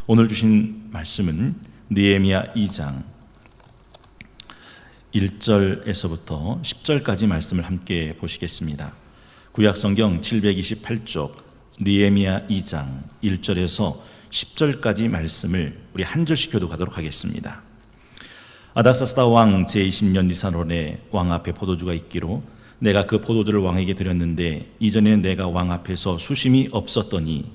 오늘 주신 말씀은 느헤미야 2장 1절에서부터 10절까지 말씀을 함께 보시겠습니다. 구약성경 728쪽 느헤미야 2장 1절에서 10절까지 말씀을 우리 한 절씩 교독하도록 하겠습니다. 아닥사스다 왕 제20년 니산월에 왕 앞에 포도주가 있기로 내가 그 포도주를 왕에게 드렸는데 이전에는 내가 왕 앞에서 수심이 없었더니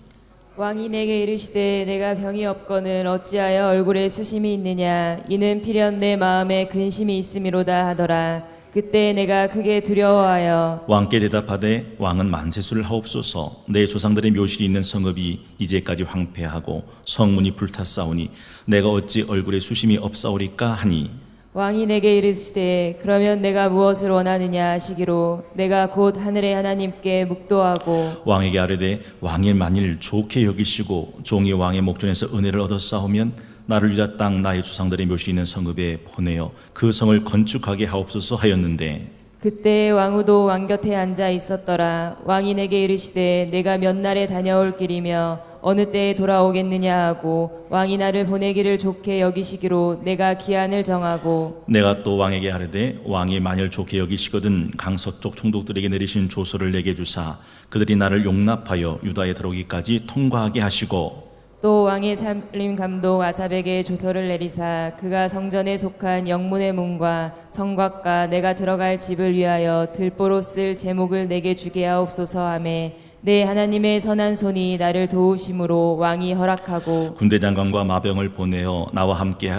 왕이 내게 이르시되 내가 병이 없거늘 어찌하여 얼굴에 수심이 있느냐 이는 필연 내 마음에 근심이 있음이로다 하더라. 그때 내가 크게 두려워하여 왕께 대답하되 왕은 만세수를 하옵소서. 내 조상들의 묘실이 있는 성읍이 이제까지 황폐하고 성문이 불탔사오니 내가 어찌 얼굴에 수심이 없사오리까 하니 왕이 내게 이르시되 그러면 내가 무엇을 원하느냐 하시기로 내가 곧 하늘의 하나님께 묵도하고 왕에게 아뢰되 왕이 만일 좋게 여기시고 종이 왕의 목전에서 은혜를 얻었사오면 나를 유다 땅 나의 조상들의 묘실이 있는 성읍에 보내어 그 성을 건축하게 하옵소서 하였는데 그때 왕후도 왕 곁에 앉아 있었더라. 왕이 내게 이르시되 내가 몇 날에 다녀올 길이며 어느 때에 돌아오겠느냐 하고 왕이 나를 보내기를 좋게 여기시기로 내가 기한을 정하고 내가 또 왕에게 하르되 왕이 만일 좋게 여기시거든 강서쪽 총독들에게 내리신 조서를 내게 주사 그들이 나를 용납하여 유다에 들어오기까지 통과하게 하시고 또 왕의 살림 감독 아삽에게 조서를 내리사 그가 성전에 속한 영문의 문과 성곽과 내가 들어갈 집을 위하여 들보로 쓸 제목을 내게 주게 하옵소서 하매 내 하나님의 선한 손이 나를 도우심으로 왕이 허락하고 군대 장관과 마병을 보내어 나와 함께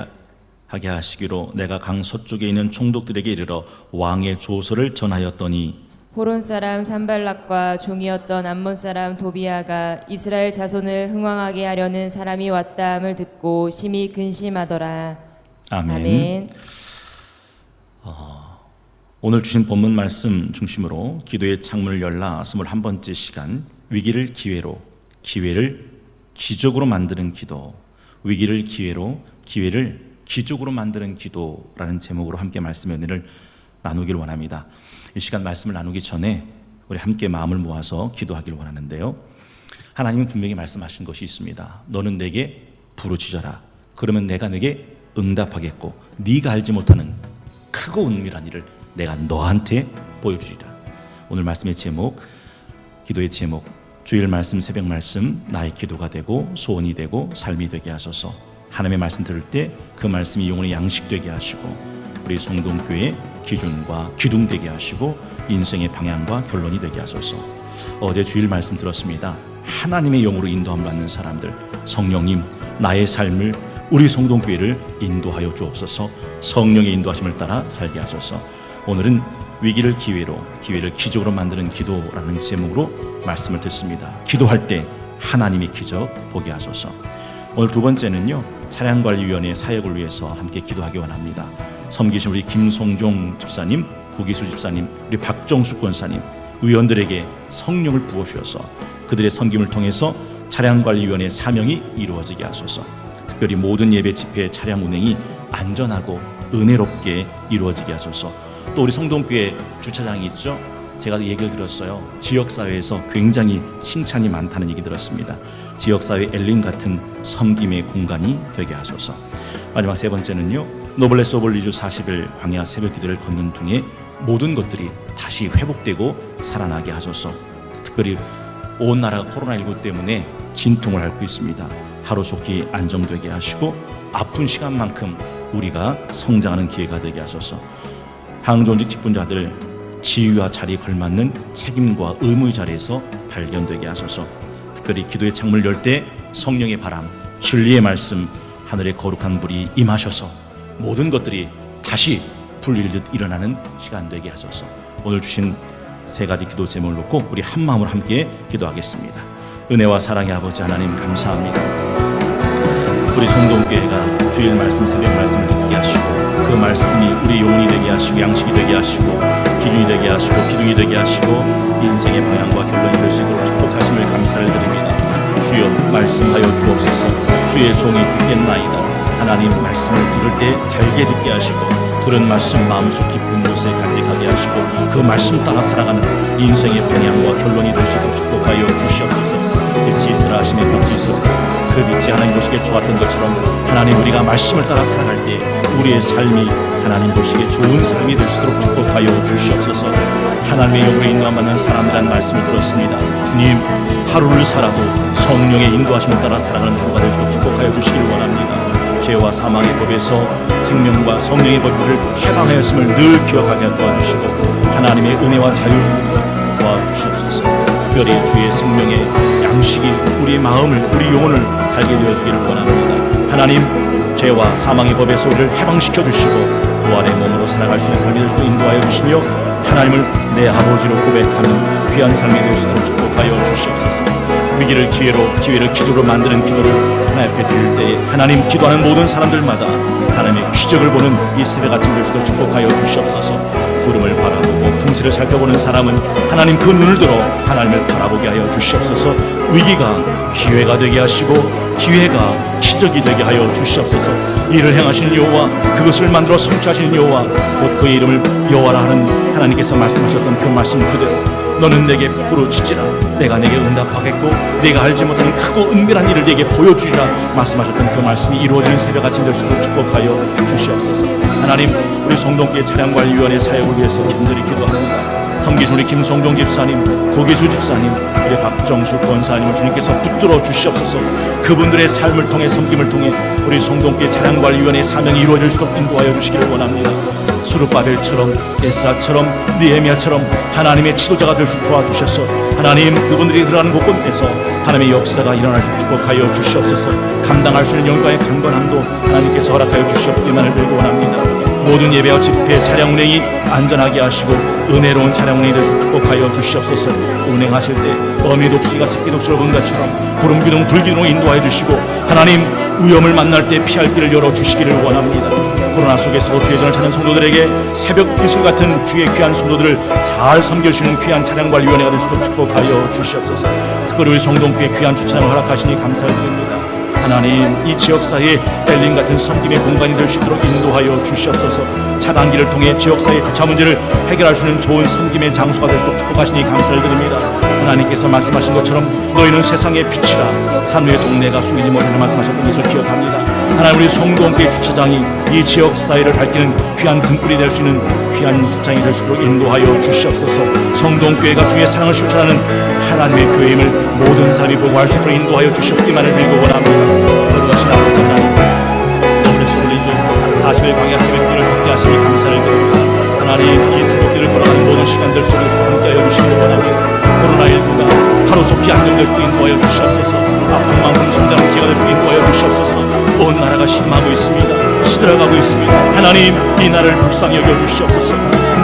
하게 하시기로 내가 강서쪽에 있는 총독들에게 이르러 왕의 조서를 전하였더니 호론 사람 산발락과 종이었던 암몬 사람 도비아가 이스라엘 자손을 흥왕하게 하려는 사람이 왔다함을 듣고 심히 근심하더라. 아멘. 오늘 주신 본문 말씀 중심으로 기도의 창문을 열라 21번째 시간 위기를 기회로 기회를 기적으로 만드는 기도 위기를 기회로 기회를 기적으로 만드는 기도라는 제목으로 함께 말씀의 은혜를 나누기를 원합니다. 이 시간 말씀을 나누기 전에 우리 함께 마음을 모아서 기도하기를 원하는데요. 하나님은 분명히 말씀하신 것이 있습니다. 너는 내게 부르짖어라. 그러면 내가 내게 응답하겠고 네가 알지 못하는 크고 은밀한 일을 내가 너한테 보여주리라. 오늘 말씀의 제목, 기도의 제목, 주일 말씀, 새벽 말씀 나의 기도가 되고 소원이 되고 삶이 되게 하소서. 하나님의 말씀 들을 때 그 말씀이 영혼의 양식 되게 하시고 우리 성동교회의 기준과 기둥 되게 하시고 인생의 방향과 결론이 되게 하소서. 어제 주일 말씀 들었습니다. 하나님의 영으로 인도함 받는 사람들, 성령님 나의 삶을 우리 성동교회를 인도하여 주옵소서. 성령의 인도하심을 따라 살게 하소서. 오늘은 위기를 기회로 기회를 기적으로 만드는 기도라는 제목으로 말씀을 듣습니다. 기도할 때 하나님의 기적 보게 하소서. 오늘 두 번째는요, 차량관리위원회 사역을 위해서 함께 기도하기 원합니다. 섬기신 우리 김송종 집사님, 구기수 집사님, 우리 박정숙 권사님, 위원들에게 성령을 부어주셔서 그들의 섬김을 통해서 차량관리위원회 사명이 이루어지게 하소서. 특별히 모든 예배 집회 차량 운행이 안전하고 은혜롭게 이루어지게 하소서. 또 우리 성동교회 주차장이 있죠. 제가 얘기를 들었어요. 지역사회에서 굉장히 칭찬이 많다는 얘기 들었습니다. 지역사회 엘림 같은 섬김의 공간이 되게 하소서. 마지막 세 번째는요, 노블레스 오브 리주 40일 광야 새벽 기도를 걷는 중에 모든 것들이 다시 회복되고 살아나게 하소서. 특별히 온 나라가 코로나19 때문에 진통을 앓고 있습니다. 하루속히 안정되게 하시고 아픈 시간만큼 우리가 성장하는 기회가 되게 하소서. 항존직 직분자들 지위와 자리에 걸맞는 책임과 의무의 자리에서 발견되게 하소서. 특별히 기도의 창문을 열 때 성령의 바람, 진리의 말씀, 하늘의 거룩한 불이 임하셔서 모든 것들이 다시 풀릴 듯 일어나는 시간 되게 하소서. 오늘 주신 세 가지 기도 제목을 놓고 우리 한 마음으로 함께 기도하겠습니다. 은혜와 사랑의 아버지 하나님 감사합니다. 우리 성동교회가 주일 말씀, 새벽 말씀을 듣게 하시고 그 말씀이 우리 영혼이 되게 하시고 양식이 되게 하시고 기준이 되게 하시고 기둥이 되게 하시고 인생의 방향과 결론이 될 수 있도록 축복하심을 감사를 드립니다. 주여 말씀하여 주옵소서. 주의 종이 듣겠나이다. 하나님 말씀을 들을 때 달게 듣게 하시고 들은 말씀 마음속 깊은 곳에 간직하게 하시고 그 말씀 따라 살아가는 인생의 방향과 결론이 될 수 있도록 축복하여 주시옵소서. 빛이 있으라 하시면 빛이 있어도 그 빛이 하나님 보시기에 좋았던 것처럼 하나님 우리가 말씀을 따라 살아갈 때 우리의 삶이 하나님 보시기에 좋은 삶이 될 수 있도록 축복하여 주시옵소서. 하나님의 영으로 인도함받는 사람이라는 말씀을 들었습니다. 주님, 하루를 살아도 성령의 인도하심을 따라 살아가는 하루가 될 수 있도록 축복하여 주시길 원합니다. 죄와 사망의 법에서 생명과 성령의 법을 해방하였음을 늘 기억하게 도와주시고 하나님의 은혜와 자유를 도와주시옵소서. 특별히 주의 생명의 양식이 우리의 마음을, 우리 영혼을 살게 되어주기를 원합니다. 하나님, 죄와 사망의 법에서 우리를 해방시켜 주시고 부활의 몸으로 살아갈 수 있는 삶이 될 수 있도록 인도하여 주시며 하나님을 내 아버지로 고백하는 귀한 삶이 될 수 있도록 축복하여 주시옵소서. 위기를 기회로, 기회를 기적으로 만드는 기도를 하나님 앞에 드릴 때에 하나님 기도하는 모든 사람들마다 하나님의 기적을 보는 이 새벽 아침 될 수 있도록 축복하여 주시옵소서. 구름을 바라보고 풍세를 살펴보는 사람은 하나님 그 눈을 들어 하나님을 바라보게 하여 주시옵소서. 위기가 기회가 되게 하시고 기회가 기적이 되게 하여 주시옵소서. 이를 행하시는 여호와, 그것을 만들어 성취하시는 여호와, 곧 그의 이름을 여호와라 하는 하나님께서 말씀하셨던 그 말씀 그대로 너는 내게 부르짖으라, 내가 내게 응답하겠고 내가 알지 못하는 크고 은밀한 일을 내게 보여주리라 말씀하셨던 그 말씀이 이루어지는 새벽 아침 될 수 있도록 축복하여 주시옵소서. 하나님, 우리 성동교회 차량관리위원회 사역을 위해서 간절히 기도합니다. 섬기신 우리 김성종 집사님, 고기수 집사님, 우리 박정수 권사님을 주님께서 붙들어 주시옵소서. 그분들의 삶을 통해, 섬김을 통해 우리 성동교회 차량관리위원회의 사명이 이루어질 수 있도록 인도하여 주시기를 원합니다. 수르바벨처럼, 에스라처럼, 느헤미야처럼 하나님의 지도자가 될 수 있도록 도와주셔서 하나님, 그분들이 들어가는 곳곳에서 하나님의 역사가 일어날 수 있도록 축복하여 주시옵소서. 감당할 수 있는 영광의 강건함도 하나님께서 허락하여 주시옵기만을 빌고 원합니다. 모든 예배와 집회, 차량 운행이 안전하게 하시고 은혜로운 차량 운행이 될 수 있도록 축복하여 주시옵소서. 운행하실 때 어미 독수리가 새끼 독수리를 본 것처럼 구름 기둥 불 기둥으로 인도하여 주시고 하나님, 위험을 만날 때 피할 길을 열어 주시기를 원합니다. 코로나 속에서도 주의 전을 찾는 성도들에게 새벽 이슬 같은 주의 귀한 성도들을 잘 섬겨주시는 귀한 차량관리위원회가 될 수 있도록 축복하여 주시옵소서. 특별히 우리 성동교회 귀한 주차장을 허락하시니 감사를 드립니다. 하나님, 이 지역사회에 벨린 같은 섬김의 공간이 될 수 있도록 인도하여 주시옵소서. 차단기를 통해 지역사회 주차 문제를 해결할 수 있는 좋은 섬김의 장소가 될 수 있도록 축복하시니 감사를 드립니다. 하나님께서 말씀하신 것처럼 너희는 세상의 빛이라, 산 위의 동네가 숨기지 못하는 말씀하셨던 것을 기억합니다. 하나님, 우리 성동교회 주차장이 이 지역사회를 밝히는 귀한 등불이 될 수 있는 귀한 주차장이 될 수 있도록 인도하여 주시옵소서. 성동교회가 주의 사랑을 실천하는 하나님의 교회임을 모든 사람이 보고 알 수 있도록 인도하여 주시옵기만을 빌고 원합니다. 거룩하신 아버지 하나님, 너무나 소리죠 40일 광야 새벽길을 함께 하시니 감사를 드립니다. 하나님, 이 새벽길을 걸어가는 모든 시간들 속에서 함께하여 주시기를 원합니다. 코로나19가 하루속히 안정될 수도 인도하여 주시옵소서. 아픈 만큼 성장한 기회가 될 수도 인도하여 주시옵소서. 온 나라가 심하고 있습니다. 시들어가고 있습니다. 하나님, 이 나라를 불쌍히 여겨 주시옵소서.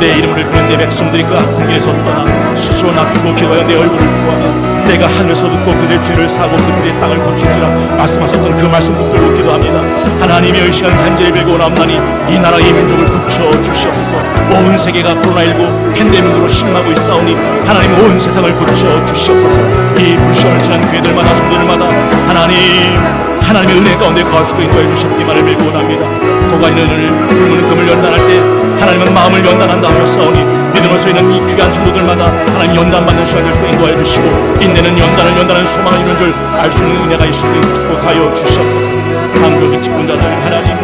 내 이름을 부르는 내 백성들이 그 아픈 길에서 떠나 스스로 낮추고 기도하여 내 얼굴을 구하며 내가 하늘에서 듣고 그들의 죄를 사고 그들의 땅을 고칠지라 말씀하셨던 그 말씀 붙들고 기도합니다. 하나님의 이 시간 간절히 빌고 원하옵나니 이 나라 이 민족을 고쳐 주시옵소서. 온 세계가 코로나19 팬데믹으로 심하고 있사오니 하나님, 온 세상을 고쳐 주시옵소서. 이 불시험을 지난 교회들마다 성도들마다 하나님의 은혜 가운데 거할 수도 인도해 주셨기만을 빌고 원합니다. 고가 있는 은을 불무는 금을 연단할 때 하나님은 마음을 연단한다 하셨사오니 믿음을 서 있는 이 귀한 성도들마다 하나님 연단받는 시간 될 수도 인도해 주시고 인내는 연단을 연단하는 소망을 이루는 줄 알 수 있는 은혜가 있을 수 있도록 축복하여 주시옵소서. 강조직 직분자들 하나님,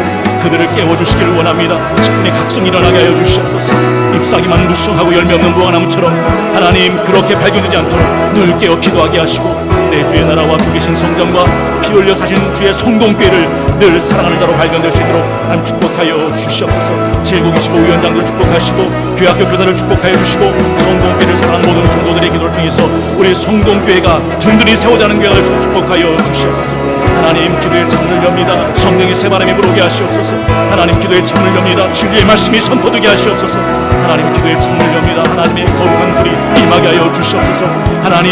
그들을 깨워주시기를 원합니다. 직분의 각성이 일어나게 하여 주시옵소서. 잎사귀만 무성하고 열매 없는 무화나무처럼 하나님, 그렇게 발견되지 않도록 늘 깨어 기도하게 하시고 내 주의 나라와 주 계신 성전과 피 흘려 사시는 주의 성동교회를 늘 사랑하는 자로 발견될 수 있도록 하나님 축복하여 주시옵소서. 제국 25 위원장들 축복하시고 교학교 교단을 축복하여 주시고 성동교회를 사랑하는 모든 성도들의 기도를 통해서 우리 성동교회가 든든히 세워자는 교회가 될 수 있도록 축복하여 주시옵소서. 하나님, 기도의 창문을 엽니다. 성령의 새바람이 불어오게 하시옵소서. 하나님, 기도의 창문을 엽니다. 주의 말씀이 선포되게 하시옵소서. 하나님, 기도의 창문을 엽니다. 하나님의 거룩한 불이 임하게 하여 주시옵소서. 하나님,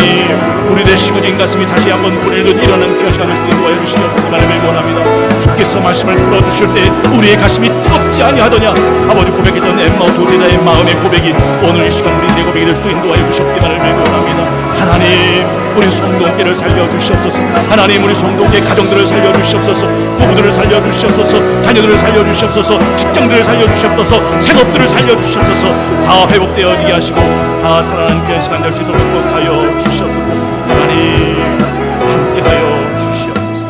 우리들의 시그진 가슴이 다시 한번 불을 듯 일어나는 귀한 시간을 인도하여 주시기 하나님을 원합니다. 주께서 말씀을 풀어주실 때 우리의 가슴이 뜨겁지 아니하더냐. 아버지 고백했던 엠마오 도제자의 마음의 고백이 오늘 이 시간 우리들의 고백이 될 수도 인도하여 주셨기만을 원합니다. 하나님, 우리 성동교회를 살려주시옵소서. 하나님, 우리 성동교회 가정들을 살려주시옵소서. 부부들을 살려주시옵소서. 자녀들을 살려주시옵소서. 직장들을 살려주시옵소서. 생업들을 살려주시옵소서. 다 회복되어지게 하시고 다 살아나는 귀한 시간 될 수 있도록 축복하여 주시옵소서. 하나님, 함께하여 주시옵소서.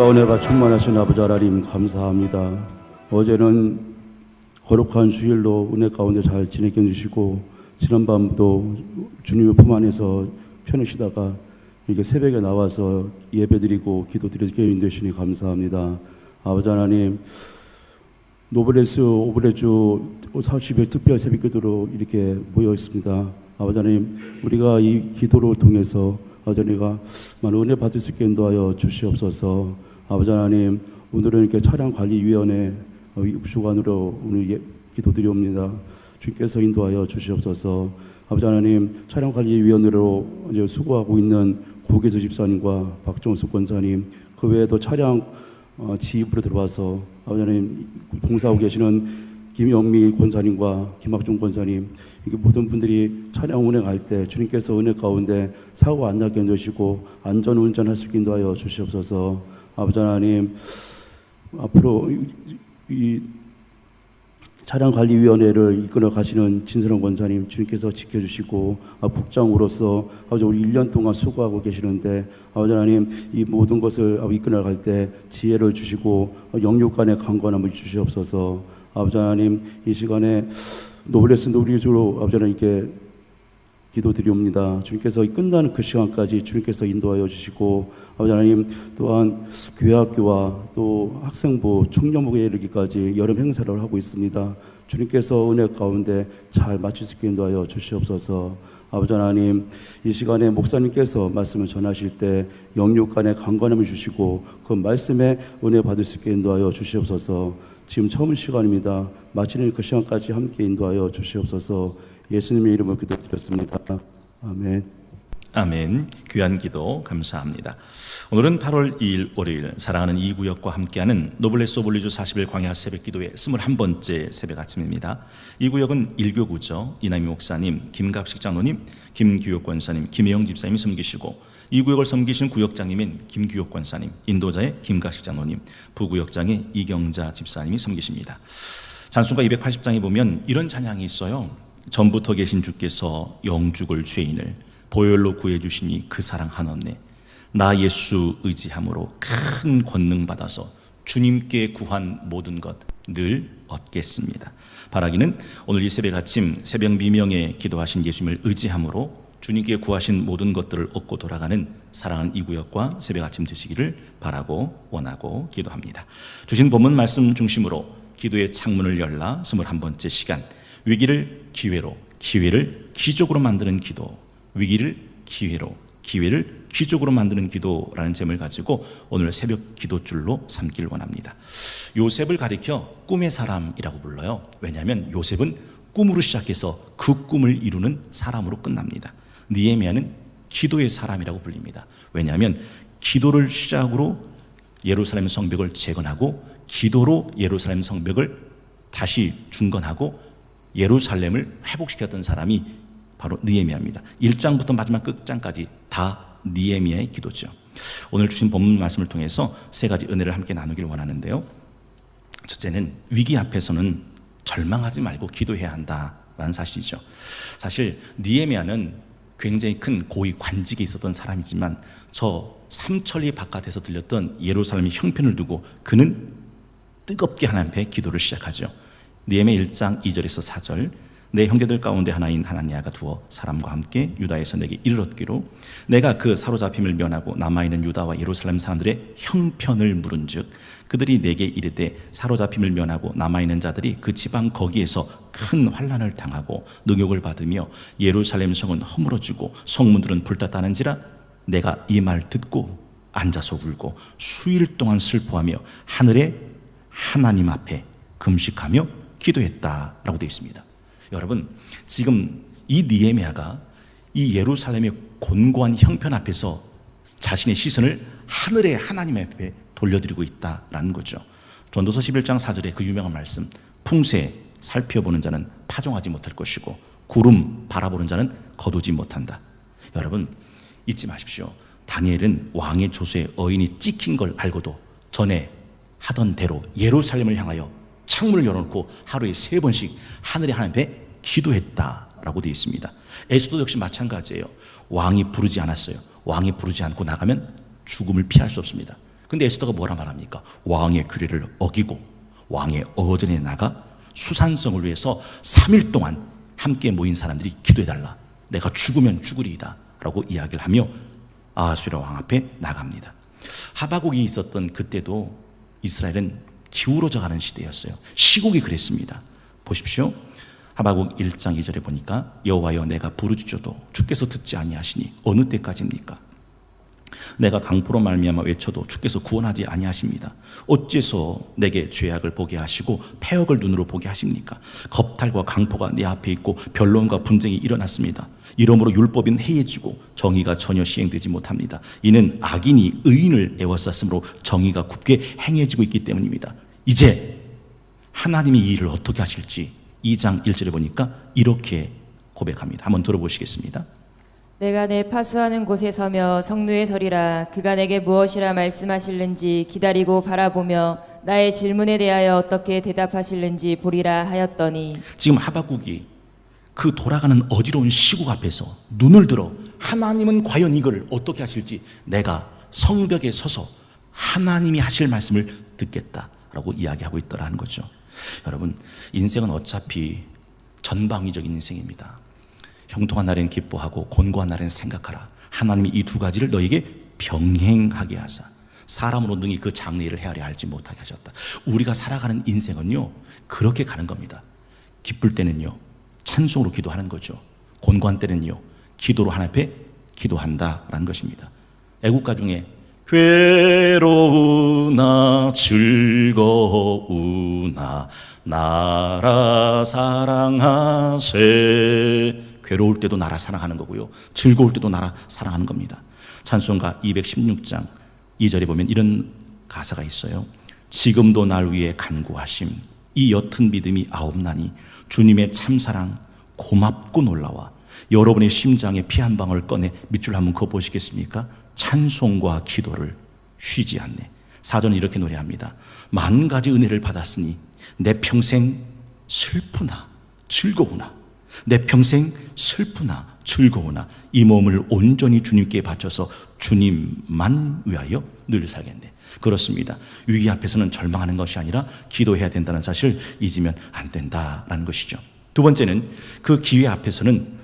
사랑과 은혜가 충만하신 아버지 하나님 감사합니다. 어제는 거룩한 주일로 은혜 가운데 잘 지내게 해주시고 지난밤도 주님의 품 안에서 편히 쉬다가 이렇게 새벽에 나와서 예배드리고 기도드리게 인도해주시니 감사합니다. 아버지 하나님, 노블레스 오브레주 40일 특별 새벽기도로 이렇게 모여 있습니다. 아버지 하나님, 우리가 이 기도를 통해서 아버지 하나님과 많은 은혜 받을 수 있게 인도하여 주시옵소서. 아버지 하나님, 오늘은 이렇게 차량관리위원회 주관으로 오늘 기도드리옵니다. 주께서 인도하여 주시옵소서. 아버지 하나님, 차량관리위원으로 이제 수고하고 있는 구계수 집사님과 박정수 권사님, 그 외에도 차량 지휘부로 들어와서 아버지 하나님 봉사하고 계시는 김영미 권사님과 김학중 권사님, 이게 모든 분들이 차량 운행할 때 주님께서 은혜 가운데 사고가 안 나게 해주시고 안전 운전할 수 있게 인도하여 주시옵소서. 아버지 하나님, 앞으로 이 차량관리위원회를 이끌어 가시는 진선원 권사님 주님께서 지켜주시고 국장으로서 아버지 우리 1년 동안 수고하고 계시는데 아버지 하나님 이 모든 것을 이끌어 갈 때 지혜를 주시고 영육 간의 강건함을 주시옵소서. 아버지 하나님 이 시간에 노블레스 노브리주로 아버지 하나님께 기도드리옵니다. 주님께서 끝나는 그 시간까지 주님께서 인도하여 주시고 아버지 하나님 또한 교회학교와 또 학생부 청년부에 이르기까지 여름 행사를 하고 있습니다. 주님께서 은혜 가운데 잘 마칠 수 있게 인도하여 주시옵소서. 아버지 하나님 이 시간에 목사님께서 말씀을 전하실 때 영육 간의 강건함을 주시고 그 말씀에 은혜 받을 수 있게 인도하여 주시옵소서. 지금 처음 시간입니다. 마치는 그 시간까지 함께 인도하여 주시옵소서. 예수님의 이름으로 기도드렸습니다. 아멘. 아멘. 귀한 기도 감사합니다. 오늘은 8월 2일 월요일 사랑하는 이 구역과 함께하는 노블레스 오블리주 40일 광야 새벽 기도의 21번째 새벽 아침입니다. 이 구역은 일교구죠. 이남희 목사님, 김갑식 장로님, 김규혁 권사님, 김혜영 집사님이 섬기시고 이 구역을 섬기신 구역장님인 김규혁 권사님, 인도자의 김갑식 장로님, 부구역장의 이경자 집사님이 섬기십니다. 찬송가 280장에 보면 이런 찬양이 있어요. 전부터 계신 주께서 영죽을 죄인을 보혈로 구해주시니 그 사랑 한없네. 나 예수 의지함으로 큰 권능 받아서 주님께 구한 모든 것 늘 얻겠습니다. 바라기는 오늘 이 새벽 아침 새벽 미명에 기도하신 예수님을 의지함으로 주님께 구하신 모든 것들을 얻고 돌아가는 사랑하는 이 구역과 새벽 아침 되시기를 바라고 원하고 기도합니다. 주신 본문 말씀 중심으로 기도의 창문을 열라 21번째 시간, 위기를 기회로, 기회를 기적으로 만드는 기도, 위기를 기회로, 기회를 기적으로 만드는 기도라는 제목을 가지고 오늘 새벽 기도줄로 삼기를 원합니다. 요셉을 가리켜 꿈의 사람이라고 불러요. 왜냐하면 요셉은 꿈으로 시작해서 그 꿈을 이루는 사람으로 끝납니다. 느헤미야는 기도의 사람이라고 불립니다. 왜냐하면 기도를 시작으로 예루살렘 성벽을 재건하고 기도로 예루살렘 성벽을 다시 중건하고 예루살렘을 회복시켰던 사람이 바로 느헤미야입니다. 1장부터 마지막 끝장까지 다 느헤미야의 기도죠. 오늘 주신 본문 말씀을 통해서 세 가지 은혜를 함께 나누길 원하는데요. 첫째는 위기 앞에서는 절망하지 말고 기도해야 한다라는 사실이죠. 사실 느헤미야는 굉장히 큰 고위 관직에 있었던 사람이지만 저 삼천리 바깥에서 들렸던 예루살렘의 형편을 두고 그는 뜨겁게 하나님 앞에 기도를 시작하죠. 느헤미야 1장 2절에서 4절, 내 형제들 가운데 하나인 하나니아가 두어 사람과 함께 유다에서 내게 이르렀기로 내가 그 사로잡힘을 면하고 남아있는 유다와 예루살렘 사람들의 형편을 물은즉 그들이 내게 이르되 사로잡힘을 면하고 남아있는 자들이 그 지방 거기에서 큰 환난을 당하고 능욕을 받으며 예루살렘 성은 허물어지고 성문들은 불탔다는지라 내가 이 말 듣고 앉아서 울고 수일 동안 슬퍼하며 하늘의 하나님 앞에 금식하며 기도했다라고 되어 있습니다. 여러분, 지금 이 느헤미야가 이 예루살렘의 곤고한 형편 앞에서 자신의 시선을 하늘의 하나님 앞에 돌려드리고 있다라는 거죠. 전도서 11장 4절에 그 유명한 말씀, 풍세 살펴보는 자는 파종하지 못할 것이고 구름 바라보는 자는 거두지 못한다. 여러분, 잊지 마십시오. 다니엘은 왕의 조서에 어인이 찍힌 걸 알고도 전에 하던 대로 예루살렘을 향하여 창문을 열어놓고 하루에 3번씩 하늘의 하나님 앞에 기도했다라고 되어 있습니다. 에스도 역시 마찬가지예요. 왕이 부르지 않았어요. 왕이 부르지 않고 나가면 죽음을 피할 수 없습니다. 근데 에스더가 뭐라 말합니까? 왕의 규례를 어기고 왕의 어전에 나가 수산성을 위해서 3일 동안 함께 모인 사람들이 기도해달라. 내가 죽으면 죽으리이다 라고 이야기를 하며 아하수에로 왕 앞에 나갑니다. 하바국이 있었던 그때도 이스라엘은 기울어져가는 시대였어요. 시국이 그랬습니다. 보십시오. 하바국 1장 2절에 보니까 여호와여 내가 부르짖어도 주께서 듣지 아니하시니 어느 때까지입니까? 내가 강포로 말미암아 외쳐도 주께서 구원하지 아니하십니다. 어째서 내게 죄악을 보게 하시고 패역을 눈으로 보게 하십니까? 겁탈과 강포가 내 앞에 있고 변론과 분쟁이 일어났습니다. 이러므로 율법은 해이해지고 정의가 전혀 시행되지 못합니다. 이는 악인이 의인을 애워쌌으므로 정의가 굽게 행해지고 있기 때문입니다. 이제 하나님이 이 일을 어떻게 하실지 2장 1절에 보니까 이렇게 고백합니다. 한번 들어보시겠습니다. 내가 내 파수하는 곳에 서며 성루에 서리라. 그가 내게 무엇이라 말씀하실는지 기다리고 바라보며 나의 질문에 대하여 어떻게 대답하실는지 보리라 하였더니, 지금 하바국이 그 돌아가는 어지러운 시국 앞에서 눈을 들어 하나님은 과연 이걸 어떻게 하실지 내가 성벽에 서서 하나님이 하실 말씀을 듣겠다라고 이야기하고 있더라는 거죠. 여러분, 인생은 어차피 전방위적인 인생입니다. 형통한 날엔 기뻐하고 곤고한 날엔 생각하라. 하나님이 이 두 가지를 너에게 병행하게 하사 사람으로 능히 그 장래일을 헤아려 알지 못하게 하셨다. 우리가 살아가는 인생은요 그렇게 가는 겁니다. 기쁠 때는요 찬송으로 기도하는 거죠. 곤고한 때는요 기도로 하나님 앞에 기도한다라는 것입니다. 애국가 중에 괴로우나 즐거우나 나라 사랑하세. 괴로울 때도 나라 사랑하는 거고요, 즐거울 때도 나라 사랑하는 겁니다. 찬송가 216장 2절에 보면 이런 가사가 있어요. 지금도 날 위해 간구하심 이 옅은 믿음이 아옵나니 주님의 참사랑 고맙고 놀라와. 여러분의 심장에 피 한 방울 꺼내 밑줄 한번 그어보시겠습니까? 찬송과 기도를 쉬지 않네. 사전은 이렇게 노래합니다. 만 가지 은혜를 받았으니 내 평생 슬프나 즐거우나, 내 평생 슬프나 즐거우나 이 몸을 온전히 주님께 바쳐서 주님만 위하여 늘 살겠네. 그렇습니다. 위기 앞에서는 절망하는 것이 아니라 기도해야 된다는 사실을 잊으면 안 된다라는 것이죠. 두 번째는 그 기회 앞에서는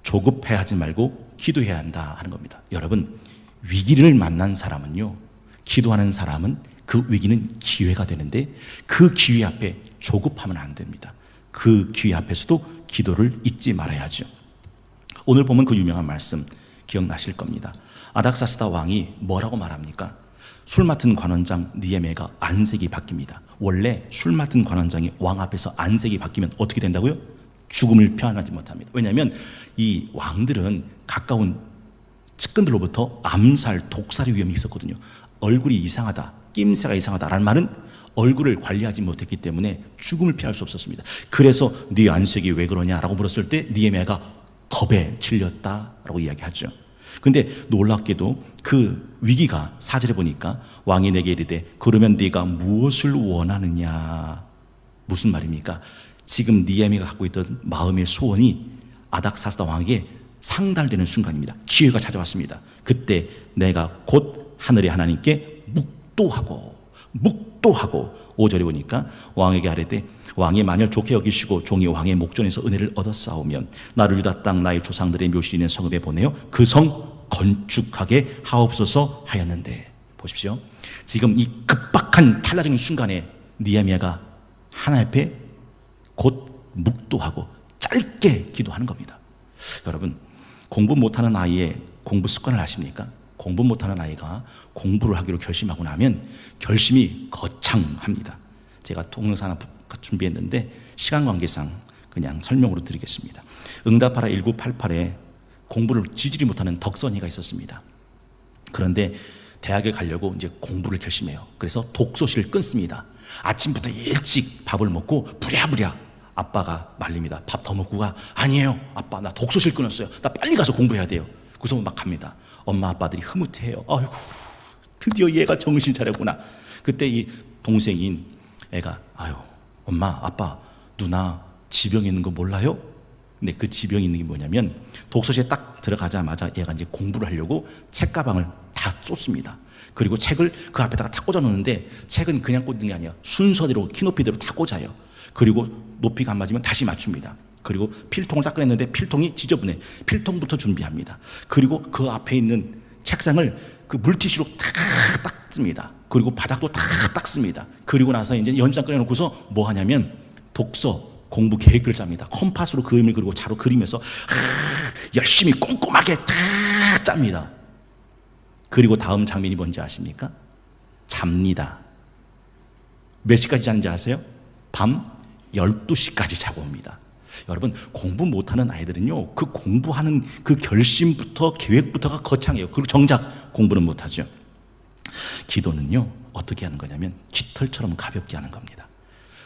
조급해하지 말고 기도해야 한다 하는 겁니다. 여러분, 위기를 만난 사람은요, 기도하는 사람은 그 위기는 기회가 되는데 그 기회 앞에 조급하면 안 됩니다. 그 기회 앞에서도 기도를 잊지 말아야죠. 오늘 보면 그 유명한 말씀 기억나실 겁니다. 아닥사스다 왕이 뭐라고 말합니까? 술 맡은 관원장 니에메가 안색이 바뀝니다. 원래 술 맡은 관원장이 왕 앞에서 안색이 바뀌면 어떻게 된다고요? 죽음을 피하지 못합니다. 왜냐하면 이 왕들은 가까운 측근들로부터 암살, 독살의 위험이 있었거든요. 얼굴이 이상하다, 낌새가 이상하다라는 말은 얼굴을 관리하지 못했기 때문에 죽음을 피할 수 없었습니다. 그래서 네 안색이 왜 그러냐라고 물었을 때 니에메가 겁에 질렸다라고 이야기하죠. 근데 놀랍게도 그 위기가 4절에 보니까 왕이 내게 이르되 그러면 네가 무엇을 원하느냐. 무슨 말입니까? 지금 니에미가 갖고 있던 마음의 소원이 아닥사스다 왕에게 상달되는 순간입니다. 기회가 찾아왔습니다. 그때 내가 곧 하늘의 하나님께 묵도하고 5절에 보니까 왕에게 아뢰되 왕이 만일 좋게 여기시고 종이 왕의 목전에서 은혜를 얻었사오면 나를 유다 땅 나의 조상들의 묘실이 있는 성읍에 보내어 그 성 건축하게 하옵소서 하였는데, 보십시오. 지금 이 급박한 찰나적인 순간에 니에미야가 하나님 앞에 곧 묵도하고 짧게 기도하는 겁니다. 여러분, 공부 못하는 아이의 공부 습관을 아십니까? 공부 못하는 아이가 공부를 하기로 결심하고 나면 결심이 거창합니다. 제가 동영상 하나 준비했는데 시간 관계상 그냥 설명으로 드리겠습니다. 응답하라 1988에 공부를 지지리 못하는 덕선이가 있었습니다. 그런데 대학에 가려고 이제 공부를 결심해요. 그래서 독서실을 끊습니다. 아침부터 일찍 밥을 먹고 부랴부랴 아빠가 말립니다. 밥 더 먹고 가. 아니에요 아빠, 나 독서실 끊었어요. 나 빨리 가서 공부해야 돼요. 그래서 막 갑니다. 엄마 아빠들이 흐뭇해해요. 아이고, 드디어 얘가 정신 차렸구나. 그때 이 동생인 애가 아유, 엄마 아빠 누나 지병에 있는 거 몰라요? 근데 그 지병이 있는 게 뭐냐면 독서실에 딱 들어가자마자 얘가 이제 공부를 하려고 책가방을 다 쏟습니다. 그리고 책을 그 앞에다가 다 꽂아 놓는데 책은 그냥 꽂는 게 아니라 순서대로 키높이대로 다 꽂아요. 그리고 높이가 안 맞으면 다시 맞춥니다. 그리고 필통을 딱 꺼냈는데 필통이 지저분해. 필통부터 준비합니다. 그리고 그 앞에 있는 책상을 그 물티슈로 다 닦습니다. 그리고 바닥도 다 닦습니다. 그리고 나서 이제 연장 꺼내놓고서 뭐 하냐면 독서 공부 계획을 짭니다. 컴파스로 그림을 그리고 자로 그리면서 열심히 꼼꼼하게 다 짭니다. 그리고 다음 장면이 뭔지 아십니까? 잡니다. 몇 시까지 자는지 아세요? 밤 12시까지 자고 옵니다. 여러분, 공부 못하는 아이들은요, 그 공부하는 그 결심부터 계획부터가 거창해요. 그리고 정작 공부는 못하죠. 기도는요, 어떻게 하는 거냐면 깃털처럼 가볍게 하는 겁니다.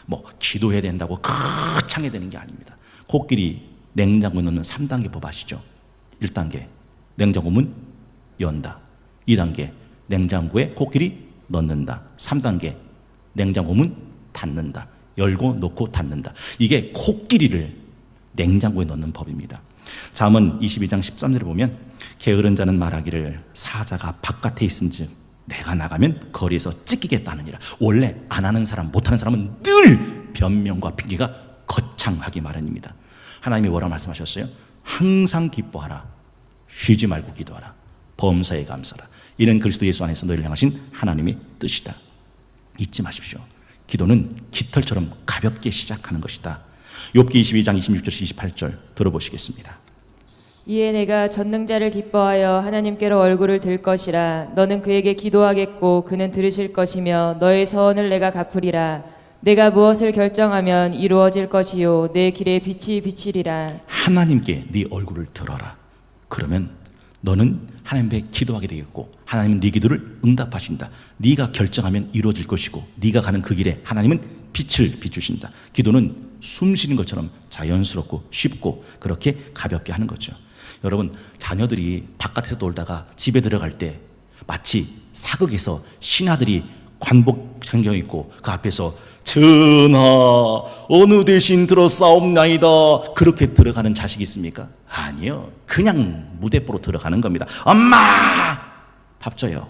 뭐 기도해야 된다고 거창해 되는 게 아닙니다. 코끼리 냉장고에 넣는 3단계 법 아시죠? 1단계 냉장고 문 연다. 2단계 냉장고에 코끼리 넣는다. 3단계 냉장고 문 닫는다. 열고 놓고 닫는다. 이게 코끼리를 냉장고에 넣는 법입니다. 잠언 22장 13절에 보면 게으른 자는 말하기를 사자가 바깥에 있은즉 내가 나가면 거리에서 찢기겠다느니라. 원래 안 하는 사람, 못하는 사람은 늘 변명과 핑계가 거창하기 마련입니다. 하나님이 뭐라 말씀하셨어요? 항상 기뻐하라. 쉬지 말고 기도하라. 범사에 감사라. 이는 그리스도 예수 안에서 너희를 향하신 하나님의 뜻이다. 잊지 마십시오. 기도는 깃털처럼 가볍게 시작하는 것이다. 욥기 22장 26절 28절 들어보시겠습니다. 이에 내가 전능자를 기뻐하여 하나님께로 얼굴을 들 것이라. 너는 그에게 기도하겠고 그는 들으실 것이며 너의 서원을 내가 갚으리라. 내가 무엇을 결정하면 이루어질 것이요 내 길에 빛이 비치리라. 하나님께 네 얼굴을 들어라. 그러면 너는 하나님 앞에 기도하게 되겠고 하나님은 네 기도를 응답하신다. 네가 결정하면 이루어질 것이고 네가 가는 그 길에 하나님은 빛을 비추신다. 기도는 숨 쉬는 것처럼 자연스럽고 쉽고 그렇게 가볍게 하는 거죠. 여러분, 자녀들이 바깥에서 놀다가 집에 들어갈 때 마치 사극에서 신하들이 관복 chan경 입고 그 앞에서 전하 어느 대신 들었사옵나이다 그렇게 들어가는 자식이 있습니까? 아니요. 그냥 무대뽀로 들어가는 겁니다. 엄마 밥 줘요.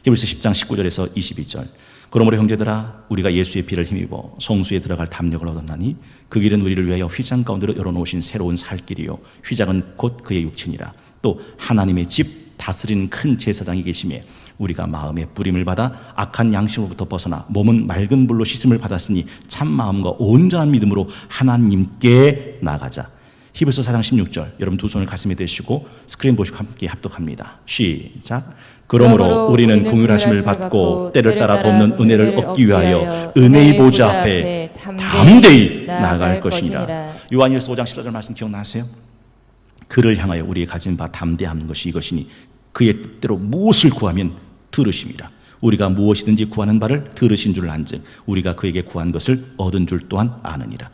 히브리서 10장 19절에서 22절. 그러므로 형제들아 우리가 예수의 피를 힘입어 성수에 들어갈 담력을 얻었나니 그 길은 우리를 위하여 휘장 가운데로 열어놓으신 새로운 살 길이요 휘장은 곧 그의 육친이라. 또 하나님의 집 다스리는 큰 제사장이 계시매 우리가 마음의 뿌림을 받아 악한 양심으로부터 벗어나 몸은 맑은 물로 씻음을 받았으니 참 마음과 온전한 믿음으로 하나님께 나가자. 히브리서 4장 16절. 여러분 두 손을 가슴에 대시고 스크린 보시고 함께 합독합니다. 시작. 그러므로 우리는 긍휼하심을 받고 때를 따라 돕는 은혜를 얻기 위하여 은혜의 보좌 앞에 담대히 나아갈 것이니라. 요한일서 5장 14절 말씀 기억나세요? 그를 향하여 우리의 가진 바 담대함는 것이 이것이니 그의 뜻대로 무엇을 구하면 들으심이라. 우리가 무엇이든지 구하는 바를 들으신 줄 안즉 우리가 그에게 구한 것을 얻은 줄 또한 아느니라.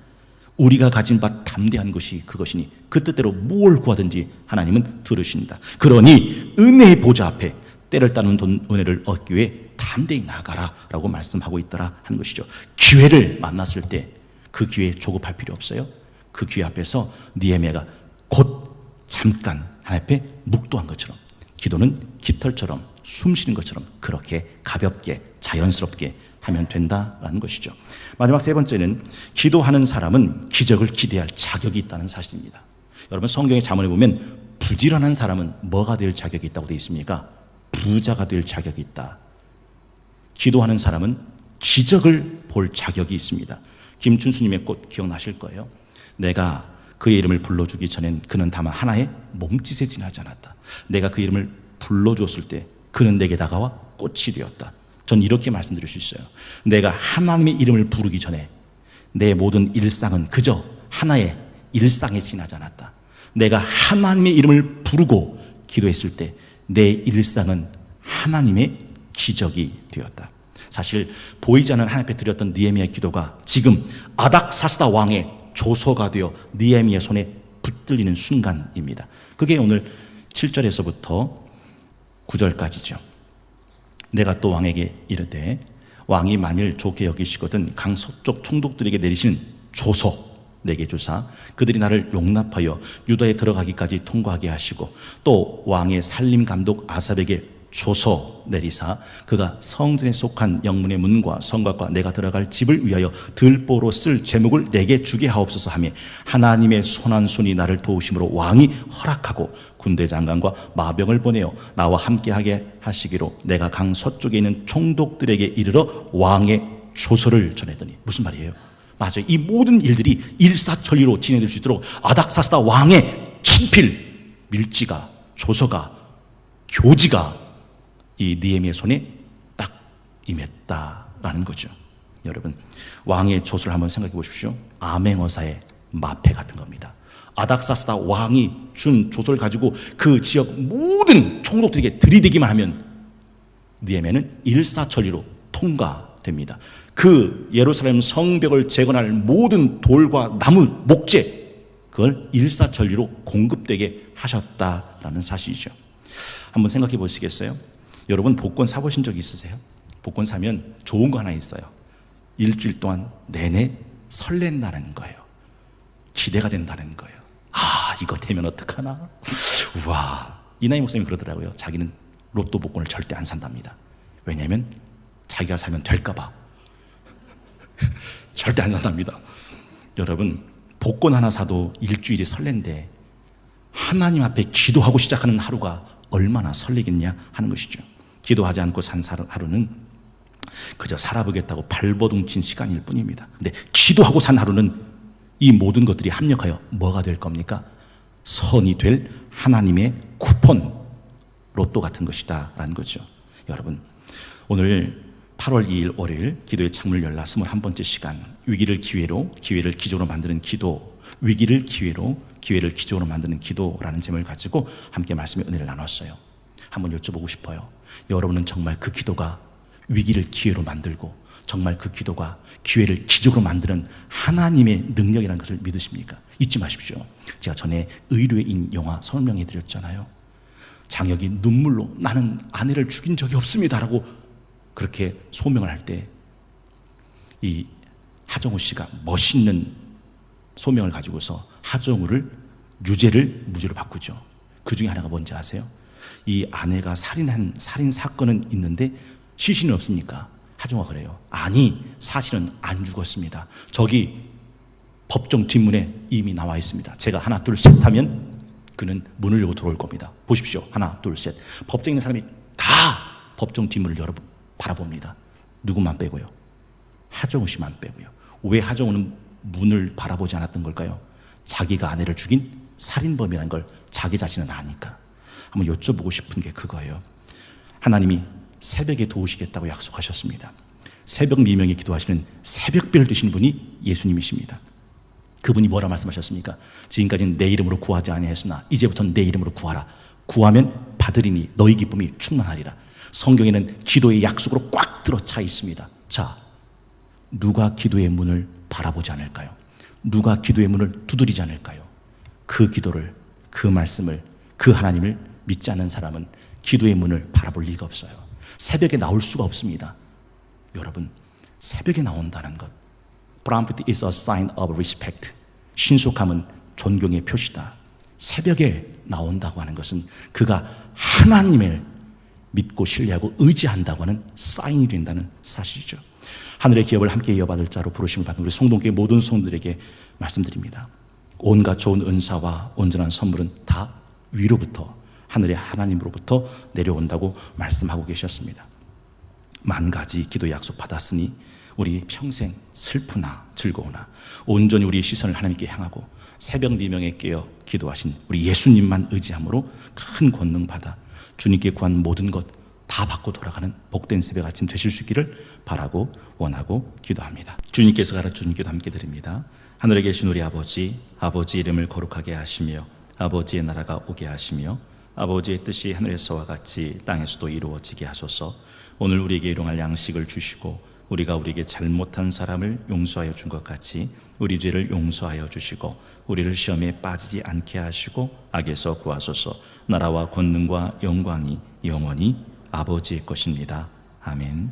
우리가 가진 바 담대한 것이 그것이니 그 뜻대로 뭘 구하든지 하나님은 들으신다. 그러니 은혜의 보좌 앞에 때를 따르는 은혜를 얻기 위해 담대히 나가라 라고 말씀하고 있더라 하는 것이죠. 기회를 만났을 때 그 기회에 조급할 필요 없어요. 그 기회 앞에서 느헤미야가 곧 잠깐 하나님 앞에 묵도한 것처럼 기도는 깃털처럼 숨 쉬는 것처럼 그렇게 가볍게 자연스럽게 하면 된다라는 것이죠. 마지막 세 번째는 기도하는 사람은 기적을 기대할 자격이 있다는 사실입니다. 여러분 성경의 잠언에 보면 부지런한 사람은 뭐가 될 자격이 있다고 되어 있습니까? 부자가 될 자격이 있다. 기도하는 사람은 기적을 볼 자격이 있습니다. 김춘수님의 꽃 기억나실 거예요. 내가 그의 이름을 불러주기 전엔 그는 다만 하나의 몸짓에 지나지 않았다. 내가 그 이름을 불러줬을 때 그는 내게 다가와 꽃이 되었다. 전 이렇게 말씀드릴 수 있어요. 내가 하나님의 이름을 부르기 전에 내 모든 일상은 그저 하나의 일상에 지나지 않았다. 내가 하나님의 이름을 부르고 기도했을 때 내 일상은 하나님의 기적이 되었다. 사실 보이지 않는 하나님 앞에 드렸던 느헤미야의 기도가 지금 아닥사스다 왕의 조서가 되어 느헤미야의 손에 붙들리는 순간입니다. 그게 오늘 7절에서부터 9절까지죠. 내가 또 왕에게 이르되 왕이 만일 좋게 여기시거든 강 서쪽 총독들에게 내리시는 조서, 내게 주사 그들이 나를 용납하여 유다에 들어가기까지 통과하게 하시고 또 왕의 살림 감독 아삽에게 조서 내리사 그가 성전에 속한 영문의 문과 성곽과 내가 들어갈 집을 위하여 들보로 쓸 제목을 내게 주게 하옵소서 하며 하나님의 손한 손이 나를 도우심으로 왕이 허락하고 군대 장관과 마병을 보내어 나와 함께하게 하시기로 내가 강 서쪽에 있는 총독들에게 이르러 왕의 조서를 전하더니. 무슨 말이에요? 맞아요. 이 모든 일들이 일사천리로 진행될 수 있도록 아닥사스다 왕의 친필 밀지가, 조서가, 교지가 이 느헤미야의 손에 딱 임했다라는 거죠. 여러분, 왕의 조서를 한번 생각해 보십시오. 암행어사의 마패 같은 겁니다. 아닥사스다 왕이 준 조서를 가지고 그 지역 모든 총독들에게 들이대기만 하면 느헤미야는 일사천리로 통과됩니다. 그 예루살렘 성벽을 재건할 모든 돌과 나무, 목재, 그걸 일사천리로 공급되게 하셨다라는 사실이죠. 한번 생각해 보시겠어요? 여러분 복권 사보신 적 있으세요? 복권 사면 좋은 거 하나 있어요. 일주일 동안 내내 설렌다는 거예요. 기대가 된다는 거예요. 아, 이거 되면 어떡하나? 우와. 이나이 목사님이 그러더라고요. 자기는 로또 복권을 절대 안 산답니다. 왜냐하면 자기가 사면 될까봐. 절대 안 산답니다. 여러분, 복권 하나 사도 일주일이 설렌데 하나님 앞에 기도하고 시작하는 하루가 얼마나 설레겠냐 하는 것이죠. 기도하지 않고 산 하루는 그저 살아보겠다고 발버둥친 시간일 뿐입니다. 근데 기도하고 산 하루는 이 모든 것들이 합력하여 뭐가 될 겁니까? 선이 될 하나님의 쿠폰, 로또 같은 것이다 라는 거죠. 여러분, 오늘 8월 2일 월요일 기도의 창문을 열라 21번째 시간, 위기를 기회로, 기회를 기적으로 만드는 기도, 위기를 기회로, 기회를 기적으로 만드는 기도라는 제목을 가지고 함께 말씀의 은혜를 나눴어요. 한번 여쭤보고 싶어요. 여러분은 정말 그 기도가 위기를 기회로 만들고 정말 그 기도가 기회를 기적으로 만드는 하나님의 능력이라는 것을 믿으십니까? 잊지 마십시오. 제가 전에 의뢰인 영화 설명해 드렸잖아요. 장혁이 눈물로 나는 아내를 죽인 적이 없습니다라고 그렇게 소명을 할 때 이 하정우 씨가 멋있는 소명을 가지고서 하정우를 유죄를 무죄로 바꾸죠. 그 중에 하나가 뭔지 아세요? 이 아내가 살인 사건은 있는데 시신은 없으니까 하정우가 그래요. 아니, 사실은 안 죽었습니다. 저기 법정 뒷문에 이미 나와 있습니다. 제가 하나 둘 셋 하면 그는 문을 열고 들어올 겁니다. 보십시오. 하나 둘 셋. 법정에 있는 사람이 다 법정 뒷문을 바라봅니다. 누구만 빼고요? 하정우 씨만 빼고요. 왜 하정우는 문을 바라보지 않았던 걸까요? 자기가 아내를 죽인 살인범이라는 걸 자기 자신은 아니까. 한번 여쭤보고 싶은 게 그거예요. 하나님이 새벽에 도우시겠다고 약속하셨습니다. 새벽 미명에 기도하시는 새벽별 되시는 분이 예수님이십니다. 그분이 뭐라 말씀하셨습니까? 지금까지는 내 이름으로 구하지 아니하였으나 이제부터는 내 이름으로 구하라. 구하면 받으리니 너희 기쁨이 충만하리라. 성경에는 기도의 약속으로 꽉 들어차 있습니다. 자, 누가 기도의 문을 바라보지 않을까요? 누가 기도의 문을 두드리지 않을까요? 그 기도를, 그 말씀을, 그 하나님을 믿지 않는 사람은 기도의 문을 바라볼 리가 없어요. 새벽에 나올 수가 없습니다. 여러분, 새벽에 나온다는 것, Prophet is a sign of respect. 신속함은 존경의 표시다. 새벽에 나온다고 하는 것은 그가 하나님을 믿고 신뢰하고 의지한다고 하는 사인이 된다는 사실이죠. 하늘의 기업을 함께 이어받을 자로 부르심을 받은 우리 성동교회 모든 성도들에게 말씀드립니다. 온갖 좋은 은사와 온전한 선물은 다 위로부터, 하늘의 하나님으로부터 내려온다고 말씀하고 계셨습니다. 만 가지 기도 약속 받았으니 우리 평생 슬프나 즐거우나 온전히 우리의 시선을 하나님께 향하고 새벽 미명에 깨어 기도하신 우리 예수님만 의지함으로 큰 권능 받아 주님께 구한 모든 것 다 받고 돌아가는 복된 새벽 아침 되실 수 있기를 바라고 원하고 기도합니다. 주님께서 가르쳐준 기도 함께 드립니다. 하늘에 계신 우리 아버지, 아버지 이름을 거룩하게 하시며 아버지의 나라가 오게 하시며 아버지의 뜻이 하늘에서와 같이 땅에서도 이루어지게 하소서. 오늘 우리에게 일용할 양식을 주시고 우리가 우리에게 잘못한 사람을 용서하여 준 것 같이 우리 죄를 용서하여 주시고 우리를 시험에 빠지지 않게 하시고 악에서 구하소서. 나라와 권능과 영광이 영원히 아버지의 것입니다. 아멘.